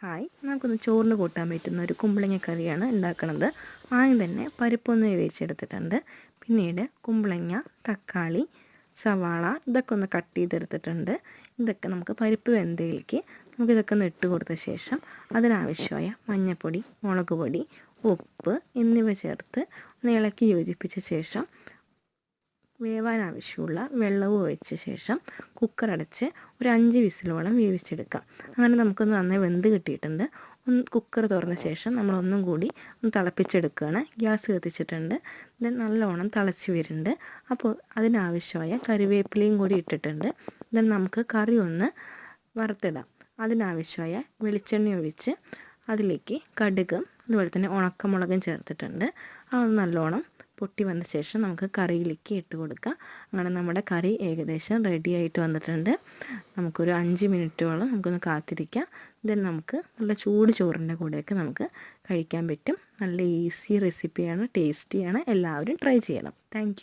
Hi, നമുക്കൊന്ന് ചോറിന് കൂട്ടാൻ പറ്റുന്ന ഒരു കുമ്പളങ്ങ കറിയാണ് ഉണ്ടാക്കുന്നത്. ആദ്യം തന്നെ പരിപ്പൊന്ന് വേവിച്ചെടുത്തിട്ടുണ്ട്. പിന്നീട് കുമ്പളങ്ങ, തക്കാളി, സവാള ഇതൊക്കെ ഒന്ന് കട്ട് ചെയ്തെടുത്തിട്ടുണ്ട്. ഇതൊക്കെ നമുക്ക് പരിപ്പ് വെന്തയിലേക്ക് നമുക്കിതൊക്കെ ഒന്ന് ഇട്ട് കൊടുത്ത ശേഷം അതിനാവശ്യമായ മഞ്ഞൾപ്പൊടി, മുളക് പൊടി, ഉപ്പ് എന്നിവ ചേർത്ത് ഒന്ന് ഇളക്കി യോജിപ്പിച്ച ശേഷം വേവാൻ ആവശ്യമുള്ള വെള്ളവും ഒഴിച്ച ശേഷം കുക്കർ അടച്ച് ഒരു 5 വിസിലോളം വേവിച്ചെടുക്കാം. അങ്ങനെ നമുക്കൊന്ന് നന്നായി വെന്ത് കിട്ടിയിട്ടുണ്ട്. കുക്കർ തുറന്ന ശേഷം നമ്മളൊന്നും കൂടി ഒന്ന് തിളപ്പിച്ചെടുക്കുകയാണ്. ഗ്യാസ് കത്തിച്ചിട്ടുണ്ട്. ദെൻ നല്ലോണം തിളച്ച് വരുന്നുണ്ട്. അപ്പോൾ അതിനാവശ്യമായ കറിവേപ്പിലയും കൂടി ഇട്ടിട്ടുണ്ട്. ദെൻ നമുക്ക് കറി ഒന്ന് വറുത്തിടാം. അതിനാവശ്യമായ വെളിച്ചെണ്ണ ഒഴിച്ച് അതിലേക്ക് കടുകും അതുപോലെ തന്നെ ഉണക്കമുളകും ചേർത്തിട്ടുണ്ട്. അത് നല്ലോണം പൊട്ടി വന്ന ശേഷം നമുക്ക് കറിയിലേക്ക് ഇട്ട് കൊടുക്കാം. അങ്ങനെ നമ്മുടെ കറി ഏകദേശം റെഡി ആയിട്ട് വന്നിട്ടുണ്ട്. നമുക്കൊരു 5 മിനിറ്റോളം നമുക്കൊന്ന് കാത്തിരിക്കാം. ദെൻ നമുക്ക് നല്ല ചൂട് ചോറിൻ്റെ കൂടെയൊക്കെ നമുക്ക് കഴിക്കാൻ പറ്റും. നല്ല ഈസി റെസിപ്പിയാണ്, ടേസ്റ്റിയാണ്. എല്ലാവരും ട്രൈ ചെയ്യണം. താങ്ക്